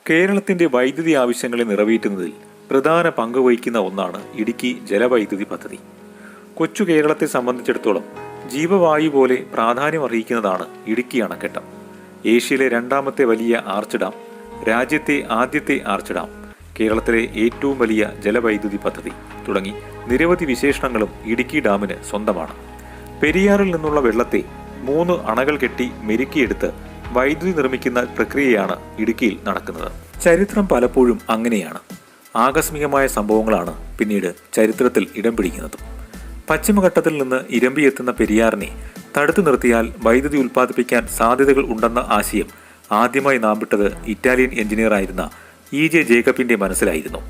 കേരളത്തിന്റെ വൈദ്യുതി ആവശ്യങ്ങളെ നിറവേറ്റുന്നതിൽ പ്രധാന പങ്ക് വഹിക്കുന്ന ഒന്നാണ് ഇടുക്കി ജലവൈദ്യുതി പദ്ധതി. കൊച്ചു കേരളത്തെ സംബന്ധിച്ചിടത്തോളം ജീവവായു പോലെ പ്രാധാന്യം അർഹിക്കുന്നതാണ് ഇടുക്കി അണക്കെട്ട്. ഏഷ്യയിലെ രണ്ടാമത്തെ വലിയ ആർച്ച് ഡാം, രാജ്യത്തെ ആദ്യത്തെ ആർച്ച് ഡാം, കേരളത്തിലെ ഏറ്റവും വലിയ ജലവൈദ്യുതി പദ്ധതി തുടങ്ങി നിരവധി വിശേഷണങ്ങളും ഇടുക്കി ഡാമിന് സ്വന്തമാണ്. പെരിയാറിൽ നിന്നുള്ള വെള്ളത്തെ 3 അണകൾ കെട്ടി മെരുക്കിയെടുത്ത് വൈദ്യുതി നിർമ്മിക്കുന്ന പ്രക്രിയയാണ് ഇടുക്കിയിൽ നടക്കുന്നത്. ചരിത്രം പലപ്പോഴും അങ്ങനെയാണ്. ആകസ്മികമായ സംഭവങ്ങളാണ് പിന്നീട് ചരിത്രത്തിൽ ഇടം പിടിക്കുന്നത്. പശ്ചിമഘട്ടത്തിൽ നിന്ന് ഇരമ്പിയെത്തുന്ന പെരിയാറിനെ തടുത്തു നിർത്തിയാൽ വൈദ്യുതി ഉൽപ്പാദിപ്പിക്കാൻ സാധ്യതകൾ ഉണ്ടെന്ന ആശയം ആദ്യമായി നാമ്പിട്ടത് ഇറ്റാലിയൻ എഞ്ചിനീയറായിരുന്ന EJ ജേക്കബിന്റെ മനസ്സിലായിരുന്നു.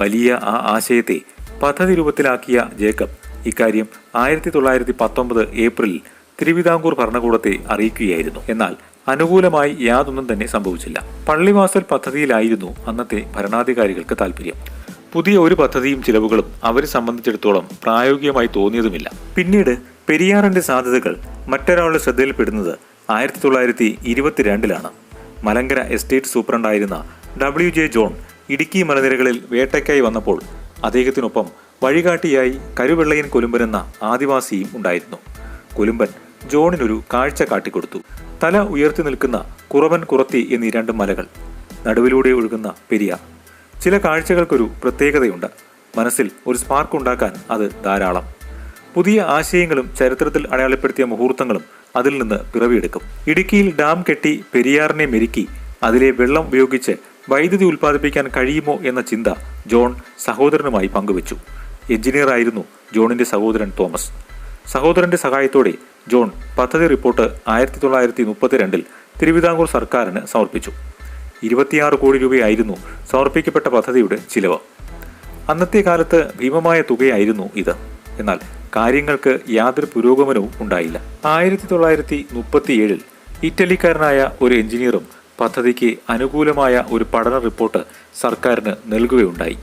വലിയ ആ ആശയത്തെ പദ്ധതി രൂപത്തിലാക്കിയ ജേക്കബ് ഇക്കാര്യം 1919 ഏപ്രിലിൽ തിരുവിതാംകൂർ ഭരണകൂടത്തെ അറിയിക്കുകയായിരുന്നു. എന്നാൽ അനുകൂലമായി യാതൊന്നും തന്നെ സംഭവിച്ചില്ല. പള്ളിവാസൽ പദ്ധതിയിലായിരുന്നു അന്നത്തെ ഭരണാധികാരികൾക്ക് താല്പര്യം. പുതിയ ഒരു പദ്ധതിയും ചിലവുകളും അവരെ സംബന്ധിച്ചിടത്തോളം പ്രായോഗികമായി തോന്നിയതുമില്ല. പിന്നീട് പെരിയാറിന്റെ സാധ്യതകൾ മറ്റൊരാളുടെ ശ്രദ്ധയിൽപ്പെടുന്നത് 1922 മലങ്കര എസ്റ്റേറ്റ് സൂപ്രണ്ടായിരുന്ന WJ ജോൺ ഇടുക്കി മലനിരകളിൽ വേട്ടയ്ക്കായി വന്നപ്പോൾ അദ്ദേഹത്തിനൊപ്പം വഴികാട്ടിയായി കരുവെള്ളയൻ കൊലുമ്പൻ എന്ന ആദിവാസിയും ഉണ്ടായിരുന്നു. കൊലുമ്പൻ ജോണിനൊരു കാഴ്ച കാട്ടിക്കൊടുത്തു. തല ഉയർത്തി നിൽക്കുന്ന കുറവൻ കുറത്തി എന്നീ 2 മലകൾ, നടുവിലൂടെ ഒഴുകുന്ന പെരിയാർ. ചില കാഴ്ചകൾക്കൊരു പ്രത്യേകതയുണ്ട്. മനസ്സിൽ ഒരു സ്പാർക്ക് ഉണ്ടാക്കാൻ അത് ധാരാളം. പുതിയ ആശയങ്ങളും ചരിത്രത്തിൽ അടയാളപ്പെടുത്തിയ മുഹൂർത്തങ്ങളും അതിൽ നിന്ന് പിറവിയെടുക്കും. ഇടുക്കിയിൽ ഡാം കെട്ടി പെരിയാറിനെ മെരുക്കി അതിലെ വെള്ളം ഉപയോഗിച്ച് വൈദ്യുതി ഉൽപ്പാദിപ്പിക്കാൻ കഴിയുമോ എന്ന ചിന്ത ജോൺ സഹോദരനുമായി പങ്കുവച്ചു. എഞ്ചിനീയർ ആയിരുന്നു ജോണിന്റെ സഹോദരൻ തോമസ്. സഹോദരന്റെ സഹായത്തോടെ ജോൺ പദ്ധതി റിപ്പോർട്ട് 1932 തിരുവിതാംകൂർ സർക്കാരിന് സമർപ്പിച്ചു. 26 കോടി രൂപയായിരുന്നു സമർപ്പിക്കപ്പെട്ട പദ്ധതിയുടെ ചിലവ്. അന്നത്തെ കാലത്ത് ഭീമമായ തുകയായിരുന്നു ഇത്. എന്നാൽ കാര്യങ്ങൾക്ക് യാതൊരു പുരോഗമനവും ഉണ്ടായില്ല. 1937 ഇറ്റലിക്കാരനായ ഒരു എഞ്ചിനീയറും പദ്ധതിക്ക് അനുകൂലമായ ഒരു പഠന റിപ്പോർട്ട് സർക്കാരിന് നൽകുകയുണ്ടായി.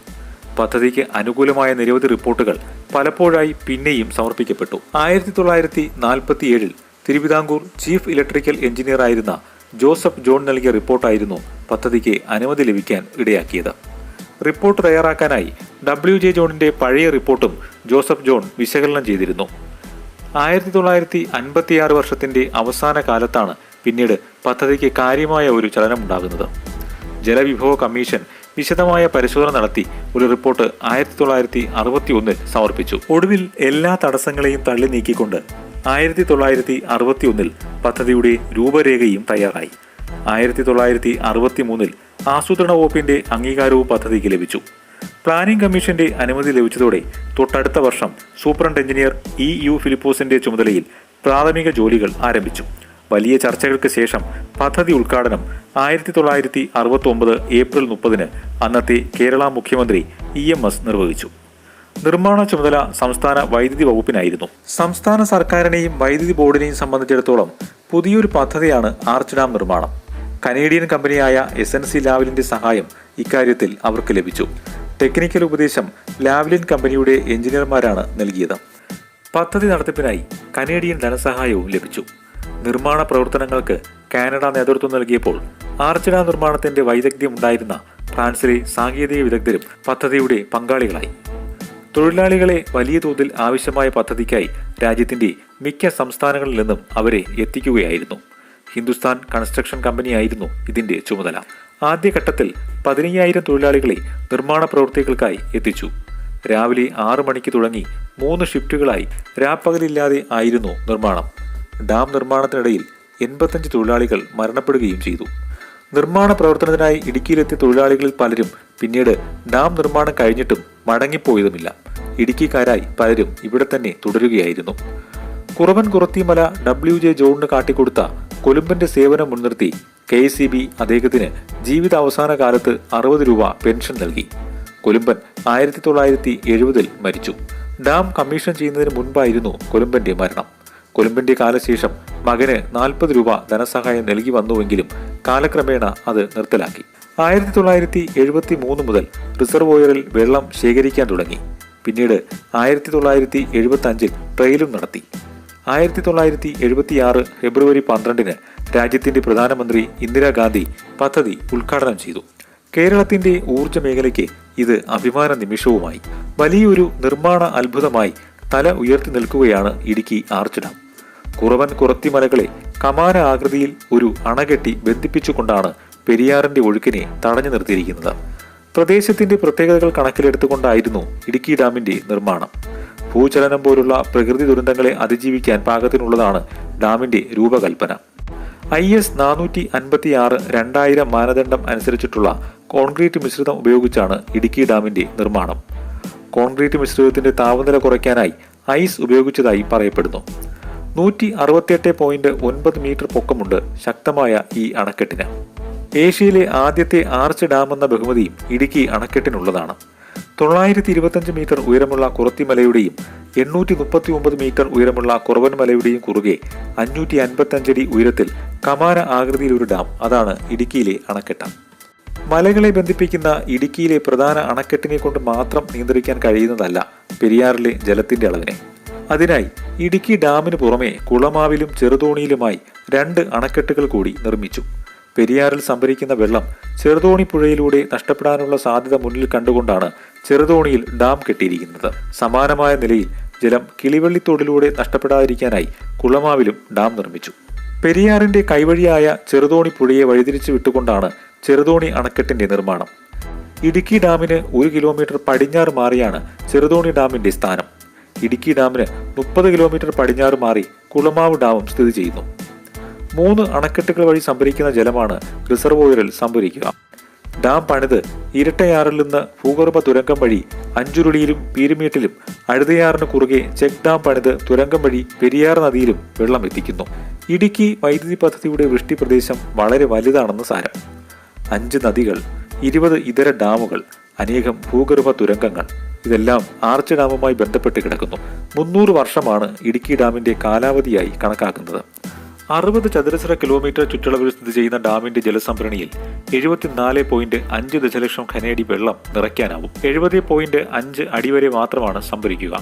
പദ്ധതിക്ക് അനുകൂലമായ നിരവധി റിപ്പോർട്ടുകൾ പലപ്പോഴായി പിന്നെയും സമർപ്പിക്കപ്പെട്ടു. 1947 തിരുവിതാംകൂർ ചീഫ് ഇലക്ട്രിക്കൽ എഞ്ചിനീയർ ആയിരുന്ന ജോസഫ് ജോൺ നൽകിയ റിപ്പോർട്ടായിരുന്നു പദ്ധതിക്ക് അനുമതി ലഭിക്കാൻ ഇടയാക്കിയത്. റിപ്പോർട്ട് തയ്യാറാക്കാനായി WJ ജോണിന്റെ പഴയ റിപ്പോർട്ടും ജോസഫ് ജോൺ വിശകലനം ചെയ്തിരുന്നു. 1956 വർഷത്തിന്റെ അവസാന കാലത്താണ് പിന്നീട് പദ്ധതിക്ക് കാര്യമായ ഒരു ചലനമുണ്ടാകുന്നത്. ജലവിഭവ കമ്മീഷൻ വിശദമായ പരിശോധന നടത്തി ഒരു റിപ്പോർട്ട് 1961 സമർപ്പിച്ചു. ഒടുവിൽ എല്ലാ തടസ്സങ്ങളെയും തള്ളി നീക്കിക്കൊണ്ട് 1961 പദ്ധതിയുടെ രൂപരേഖയും തയ്യാറായി. 1963 ആസൂത്രണ വകുപ്പിന്റെ അംഗീകാരവും പദ്ധതിക്ക് ലഭിച്ചു. പ്ലാനിംഗ് കമ്മീഷന്റെ അനുമതി ലഭിച്ചതോടെ തൊട്ടടുത്ത വർഷം സൂപ്രണ്ട് എഞ്ചിനീയർ EU ഫിലിപ്പോസിന്റെ ചുമതലയിൽ പ്രാഥമിക ജോലികൾ ആരംഭിച്ചു. വലിയ ചർച്ചകൾക്ക് ശേഷം പദ്ധതി ഉദ്ഘാടനം 1969 ഏപ്രിൽ 30 അന്നത്തെ കേരള മുഖ്യമന്ത്രി EMS നിർവഹിച്ചു. നിർമ്മാണ ചുമതല സംസ്ഥാന വൈദ്യുതി വകുപ്പിനായിരുന്നു. സംസ്ഥാന സർക്കാരിനെയും വൈദ്യുതി ബോർഡിനെയും സംബന്ധിച്ചിടത്തോളം പുതിയൊരു പദ്ധതിയാണ് ആർച്ച് ഡാം നിർമ്മാണം. കനേഡിയൻ കമ്പനിയായ SNC ലാവ്ലിന്റെ സഹായം ഇക്കാര്യത്തിൽ അവർക്ക് ലഭിച്ചു. ടെക്നിക്കൽ ഉപദേശം ലാവ്ലിൻ കമ്പനിയുടെ എഞ്ചിനീയർമാരാണ് നൽകിയത്. പദ്ധതി നടത്തിപ്പിനായി കനേഡിയൻ ധനസഹായവും ലഭിച്ചു. നിർമ്മാണ പ്രവർത്തനങ്ങൾക്ക് കാനഡ നേതൃത്വം നൽകിയപ്പോൾ ആർച്ച് ഡാം നിർമ്മാണത്തിന്റെ വൈദഗ്ധ്യം ഉണ്ടായിരുന്ന ഫ്രാൻസിലെ സാങ്കേതിക വിദഗ്ധരും പദ്ധതിയുടെ പങ്കാളികളായി. തൊഴിലാളികളെ വലിയ തോതിൽ ആവശ്യമായ പദ്ധതിക്കായി രാജ്യത്തിന്റെ മിക്ക സംസ്ഥാനങ്ങളിൽ നിന്നും അവരെ എത്തിക്കുകയായിരുന്നു. ഹിന്ദുസ്ഥാൻ കൺസ്ട്രക്ഷൻ കമ്പനിയായിരുന്നു ഇതിന്റെ ചുമതല. ആദ്യഘട്ടത്തിൽ 15,000 തൊഴിലാളികളെ നിർമ്മാണ പ്രവൃത്തികൾക്കായി എത്തിച്ചു. രാവിലെ 6 മണിക്ക് തുടങ്ങി 3 ഷിഫ്റ്റുകളായി രാപ്പകലില്ലാതെ ആയിരുന്നു നിർമ്മാണം. ഡാം നിർമ്മാണത്തിനിടയിൽ 85 തൊഴിലാളികൾ മരണപ്പെടുകയും ചെയ്തു. നിർമ്മാണ പ്രവർത്തനത്തിനായി ഇടുക്കിയിലെത്തിയ തൊഴിലാളികളിൽ പലരും പിന്നീട് ഡാം നിർമ്മാണം കഴിഞ്ഞിട്ടും മടങ്ങിപ്പോയതുമില്ല. ഇടുക്കിക്കാരായി പലരും ഇവിടെ തന്നെ തുടരുകയായിരുന്നു. കുറവൻ കുറത്തിമല WJ ജോണിന് കാട്ടിക്കൊടുത്ത കൊലുമ്പന്റെ സേവനം മുൻനിർത്തി KSEB അദ്ദേഹത്തിന് ജീവിത അവസാന കാലത്ത് 60 രൂപ പെൻഷൻ നൽകി. കൊലുമ്പൻ 1970 മരിച്ചു. ഡാം കമ്മീഷൻ ചെയ്യുന്നതിന് മുൻപായിരുന്നു കൊലുമ്പന്റെ മരണം. കൊലുമ്പന്റെ കാലശേഷം മകന് 40 രൂപ ധനസഹായം നൽകി വന്നുവെങ്കിലും കാലക്രമേണ അത് നിർത്തലാക്കി. 1973 മുതൽ റിസർവോയറിൽ വെള്ളം ശേഖരിക്കാൻ തുടങ്ങി. പിന്നീട് 1975 ട്രയലും നടത്തി. 1976 ഫെബ്രുവരി 12 രാജ്യത്തിന്റെ പ്രധാനമന്ത്രി ഇന്ദിരാഗാന്ധി പദ്ധതി ഉദ്ഘാടനം ചെയ്തു. കേരളത്തിന്റെ ഊർജ്ജ മേഖലയ്ക്ക് ഇത് അഭിമാന നിമിഷവുമായി. വലിയൊരു നിർമ്മാണ അത്ഭുതമായി തല ഉയർത്തി നിൽക്കുകയാണ് ഇടുക്കി ആർച്ച് ഡാം. കുറവൻ കുറത്തിമലകളെ കമാന ആകൃതിയിൽ ഒരു അണകെട്ടി ബന്ധിപ്പിച്ചുകൊണ്ടാണ് പെരിയാറിന്റെ ഒഴുക്കിനെ തടഞ്ഞു നിർത്തിയിരിക്കുന്നത്. പ്രദേശത്തിന്റെ പ്രത്യേകതകൾ കണക്കിലെടുത്തുകൊണ്ടായിരുന്നു ഇടുക്കി ഡാമിന്റെ നിർമ്മാണം. ഭൂചലനം പോലുള്ള പ്രകൃതി ദുരന്തങ്ങളെ അതിജീവിക്കാൻ പാകത്തിനുള്ളതാണ് ഡാമിന്റെ രൂപകൽപ്പന. IS 456/2000 മാനദണ്ഡം അനുസരിച്ചിട്ടുള്ള കോൺക്രീറ്റ് മിശ്രിതം ഉപയോഗിച്ചാണ് ഇടുക്കി ഡാമിന്റെ നിർമ്മാണം. കോൺക്രീറ്റ് മിശ്രിതത്തിന്റെ താപനില കുറയ്ക്കാനായി ഐസ് ഉപയോഗിച്ചതായി പറയപ്പെടുന്നു. 168.9 മീറ്റർ പൊക്കമുണ്ട് ശക്തമായ ഈ അണക്കെട്ടിന്. ഏഷ്യയിലെ ആദ്യത്തെ ആർച്ച് ഡാം എന്ന ബഹുമതിയും ഇടുക്കി അണക്കെട്ടിനുള്ളതാണ്. 925 മീറ്റർ ഉയരമുള്ള കുറത്തിമലയുടെയും 839 മീറ്റർ ഉയരമുള്ള കുറവൻ മലയുടെയും കുറുകെ 555 അടി ഉയരത്തിൽ കമാന ആകൃതിയിൽ ഒരു ഡാം, അതാണ് ഇടുക്കിയിലെ അണക്കെട്ട്. മലകളെ ബന്ധിപ്പിക്കുന്ന ഇടുക്കിയിലെ പ്രധാന അണക്കെട്ടിനെ കൊണ്ട് മാത്രം നിയന്ത്രിക്കാൻ കഴിയുന്നതല്ല പെരിയാറിലെ ജലത്തിന്റെ അളവിനെ. അതിനായി ഇടുക്കി ഡാമിന് പുറമെ കുളമാവിലും ചെറുതോണിയിലുമായി 2 അണക്കെട്ടുകൾ കൂടി നിർമ്മിച്ചു. പെരിയാറിൽ സംഭരിക്കുന്ന വെള്ളം ചെറുതോണി പുഴയിലൂടെ നഷ്ടപ്പെടാനുള്ള സാധ്യത മുന്നിൽ കണ്ടുകൊണ്ടാണ് ചെറുതോണിയിൽ ഡാം കെട്ടിയിരിക്കുന്നത്. സമാനമായ നിലയിൽ ജലം കിളിവള്ളിത്തോടിലൂടെ നഷ്ടപ്പെടാതിരിക്കാനായി കുളമാവിലും ഡാം നിർമ്മിച്ചു. പെരിയാറിന്റെ കൈവഴിയായ ചെറുതോണി പുഴയെ വഴിതിരിച്ചു വിട്ടുകൊണ്ടാണ് ചെറുതോണി അണക്കെട്ടിന്റെ നിർമ്മാണം. ഇടുക്കി ഡാമിന് 1 കിലോമീറ്റർ പടിഞ്ഞാറ് മാറിയാണ് ചെറുതോണി ഡാമിന്റെ സ്ഥാനം. ഇടുക്കി ഡാമിന് 30 കിലോമീറ്റർ പടിഞ്ഞാറ് മാറി കുളമാവ് ഡാമും സ്ഥിതി ചെയ്യുന്നു. 3 അണക്കെട്ടുകൾ വഴി സംഭരിക്കുന്ന ജലമാണ് റിസർവോയറിൽ സംഭരിക്കുക. ഡാം പണിത് ഇരട്ടയാറിൽ നിന്ന് ഭൂഗർഭ തുരങ്കം വഴി അഞ്ചുരുളിയിലും പീരുമേട്ടിലും, അഴുതയാറിന് കുറുകെ ചെക്ക് ഡാം പണിത് തുരങ്കം വഴി പെരിയാർ നദിയിലും വെള്ളം എത്തിക്കുന്നു. ഇടുക്കി വൈദ്യുതി പദ്ധതിയുടെ വൃഷ്ടി പ്രദേശം വളരെ വലുതാണെന്ന് സാരം. 5 നദികൾ, 20 ഇതര ഡാമുകൾ, അനേകം ഭൂഗർഭ തുരങ്കങ്ങൾ, ഇതെല്ലാം ആർച്ച് ഡാമുമായി ബന്ധപ്പെട്ട് കിടക്കുന്നു. 300 വർഷമാണ് ഇടുക്കി ഡാമിന്റെ കാലാവധിയായി കണക്കാക്കുന്നത്. 60 ചതുരശ്ര കിലോമീറ്റർ ചുറ്റളവിൽ സ്ഥിതി ചെയ്യുന്ന ഡാമിന്റെ ജലസംഭരണിയിൽ 74.5 ദശലക്ഷം ഘനയടി വെള്ളം നിറയ്ക്കാനാവും. 70.5 അടി വരെ മാത്രമാണ് സംഭരിക്കുക.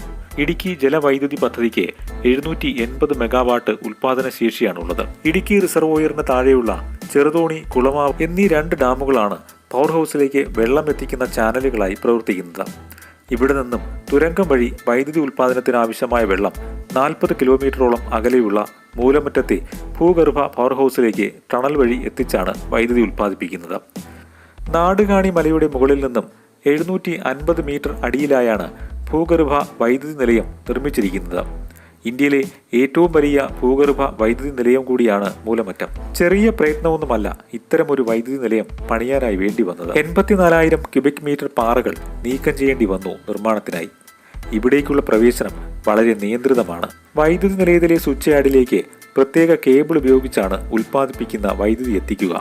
ഇടുക്കി ജലവൈദ്യുതി പദ്ധതിക്ക് 780 മെഗാവാട്ട് ഉൽപാദന ശേഷിയാണുള്ളത്. ഇടുക്കി റിസർവോയറിന് താഴെയുള്ള ചെറുതോണി, കുളമാവ് എന്നീ 2 ഡാമുകളാണ് പവർ ഹൗസിലേക്ക് വെള്ളം എത്തിക്കുന്ന ചാനലുകളായി പ്രവർത്തിക്കുന്നത്. ഇവിടെ നിന്നും തുരങ്കം വഴി വൈദ്യുതി ഉൽപാദനത്തിനാവശ്യമായ വെള്ളം 40 കിലോമീറ്ററോളം അകലെയുള്ള മൂലമറ്റത്തെ ഭൂഗർഭ പവർ ഹൗസിലേക്ക് ടണൽ വഴി എത്തിച്ചാണ് വൈദ്യുതി ഉൽപ്പാദിപ്പിക്കുന്നത്. നാടുകാണി മലയുടെ മുകളിൽ നിന്നും 750 മീറ്റർ അടിയിലായാണ് ഭൂഗർഭ വൈദ്യുതി നിലയം നിർമ്മിച്ചിരിക്കുന്നത്. ഇന്ത്യയിലെ ഏറ്റവും വലിയ ഭൂഗർഭ വൈദ്യുതി നിലയം കൂടിയാണ് മൂലമറ്റം. ചെറിയ പ്രയത്നമൊന്നുമല്ല ഇത്തരമൊരു വൈദ്യുതി നിലയം പണിയാനായി വേണ്ടി വന്നത്. 84,000 ക്യൂബിക് മീറ്റർ പാറകൾ നീക്കം ചെയ്യേണ്ടി വന്നു നിർമ്മാണത്തിനായി. ഇവിടേക്കുള്ള പ്രവേശനം വളരെ നിയന്ത്രിതമാണ്. വൈദ്യുതി നിലയത്തിലെ സ്വിച്ച് യാർഡിലേക്ക് പ്രത്യേക കേബിൾ ഉപയോഗിച്ചാണ് ഉൽപ്പാദിപ്പിക്കുന്ന വൈദ്യുതി എത്തിക്കുക.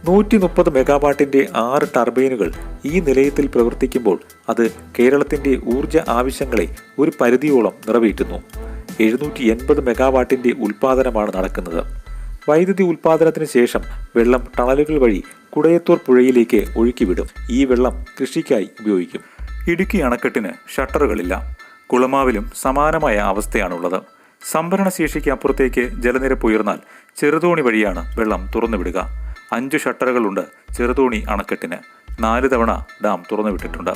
130 മെഗാവാട്ടിന്റെ 6 ടർബൈനുകൾ ഈ നിലയത്തിൽ പ്രവർത്തിക്കുമ്പോൾ അത് കേരളത്തിന്റെ ഊർജ ആവശ്യങ്ങളെ ഒരു പരിധിയോളം നിറവേറ്റുന്നു. 780 മെഗാവാട്ടിന്റെ ഉൽപാദനമാണ് നടക്കുന്നത്. വൈദ്യുതി ഉൽപാദനത്തിന് ശേഷം വെള്ളം ടണലുകൾ വഴി കുടയത്തൂർ പുഴയിലേക്ക് ഒഴുക്കിവിടും. ഈ വെള്ളം കൃഷിക്കായി ഉപയോഗിക്കും. ഇടുക്കി അണക്കെട്ടിന് ഷട്ടറുകളില്ല. കുളമാവിലും സമാനമായ അവസ്ഥയാണുള്ളത്. സംഭരണ ശേഷിക്ക് അപ്പുറത്തേക്ക് ജലനിരപ്പ് ഉയർന്നാൽ ചെറുതോണി വഴിയാണ് വെള്ളം തുറന്നുവിടുക. 5 ഷട്ടറുകളുണ്ട് ചെറുതോണി അണക്കെട്ടിന്. 4 തവണ ഡാം തുറന്നുവിട്ടിട്ടുണ്ട്.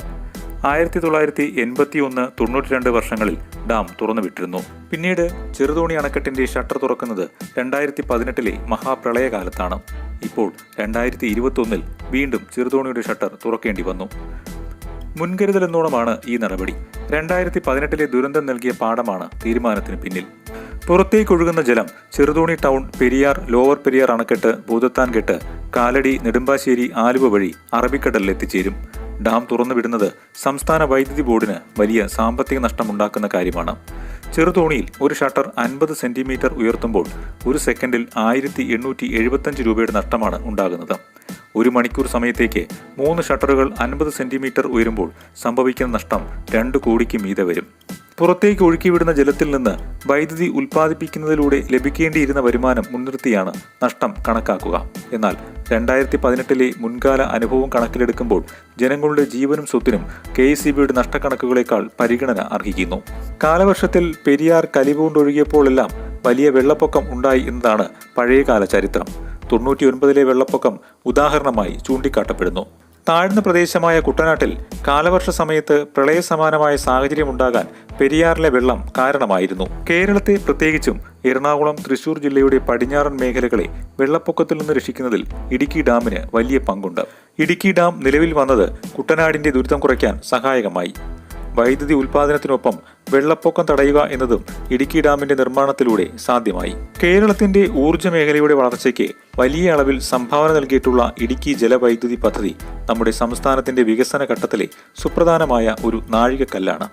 1981, 92 വർഷങ്ങളിൽ ഡാം തുറന്നുവിട്ടിരുന്നു. പിന്നീട് ചെറുതോണി അണക്കെട്ടിന്റെ ഷട്ടർ തുറക്കുന്നത് 2018 മഹാപ്രളയകാലത്താണ്. ഇപ്പോൾ 2021 വീണ്ടും ചെറുതോണിയുടെ ഷട്ടർ തുറക്കേണ്ടി വന്നു. മുൻകരുതലെന്നോണമാണ് ഈ നടപടി. 2018 ദുരന്തം നൽകിയ പാഠമാണ് തീരുമാനത്തിന് പിന്നിൽ. പുറത്തേക്കൊഴുകുന്ന ജലം ചെറുതോണി ടൗൺ, പെരിയാർ, ലോവർ പെരിയാർ അണക്കെട്ട്, ഭൂതത്താൻകെട്ട്, കാലടി, നെടുമ്പാശ്ശേരി, ആലുവ വഴി അറബിക്കടലിൽ എത്തിച്ചേരും. ഡാം തുറന്നുവിടുന്നത് സംസ്ഥാന വൈദ്യുതി ബോർഡിന് വലിയ സാമ്പത്തിക നഷ്ടമുണ്ടാക്കുന്ന കാര്യമാണ്. ചെറുതോണിയിൽ ഒരു ഷട്ടർ 50 സെന്റിമീറ്റർ ഉയർത്തുമ്പോൾ 1 സെക്കൻഡിൽ 1875 രൂപയുടെ നഷ്ടമാണ് ഉണ്ടാകുന്നത്. 1 മണിക്കൂർ സമയത്തേക്ക് 3 ഷട്ടറുകൾ 50 സെന്റിമീറ്റർ ഉയരുമ്പോൾ സംഭവിക്കുന്ന നഷ്ടം 2 കോടിക്ക് മീതെ വരും. പുറത്തേക്ക് ഒഴുക്കിവിടുന്ന ജലത്തിൽ നിന്ന് വൈദ്യുതി ഉൽപ്പാദിപ്പിക്കുന്നതിലൂടെ ലഭിക്കേണ്ടിയിരുന്ന വരുമാനം മുൻനിർത്തിയാണ് നഷ്ടം കണക്കാക്കുക. എന്നാൽ 2018 മുൻകാല അനുഭവം കണക്കിലെടുക്കുമ്പോൾ ജനങ്ങളുടെ ജീവനും സ്വത്തിനും KECBയുടെ നഷ്ടക്കണക്കുകളേക്കാൾ പരിഗണന അർഹിക്കുന്നു. കാലവർഷത്തിൽ പെരിയാർ കലിപൂണ്ടൊഴുകിയപ്പോഴെല്ലാം വലിയ വെള്ളപ്പൊക്കം ഉണ്ടായി എന്നതാണ് പഴയകാല ചരിത്രം. 99 വെള്ളപ്പൊക്കം ഉദാഹരണമായി ചൂണ്ടിക്കാട്ടപ്പെടുന്നു. താഴ്ന്ന പ്രദേശമായ കുട്ടനാട്ടിൽ കാലവർഷ സമയത്ത് പ്രളയസമാനമായ സാഹചര്യമുണ്ടാകാൻ പെരിയാറിലെ വെള്ളം കാരണമായിരുന്നു. കേരളത്തെ പ്രത്യേകിച്ചും എറണാകുളം, തൃശൂർ ജില്ലയുടെ പടിഞ്ഞാറൻ മേഖലകളെ വെള്ളപ്പൊക്കത്തിൽ നിന്ന് രക്ഷിക്കുന്നതിൽ ഇടുക്കി ഡാമിന് വലിയ പങ്കുണ്ട്. ഇടുക്കി ഡാം നിലവിൽ വന്നത് കുട്ടനാടിന്റെ ദുരിതം കുറയ്ക്കാൻ സഹായകമായി. വൈദ്യുതി ഉൽപാദനത്തിനൊപ്പം വെള്ളപ്പൊക്കം തടയുക എന്നതും ഇടുക്കി ഡാമിന്റെ നിർമ്മാണത്തിലൂടെ സാധ്യമായി. കേരളത്തിന്റെ ഊർജ്ജ മേഖലയുടെ വളർച്ചയ്ക്ക് വലിയ അളവിൽ സംഭാവന നൽകിയിട്ടുള്ള ഇടുക്കി ജലവൈദ്യുതി പദ്ധതി നമ്മുടെ സംസ്ഥാനത്തിന്റെ വികസന ഘട്ടത്തിലെ സുപ്രധാനമായ ഒരു നാഴികക്കല്ലാണ്.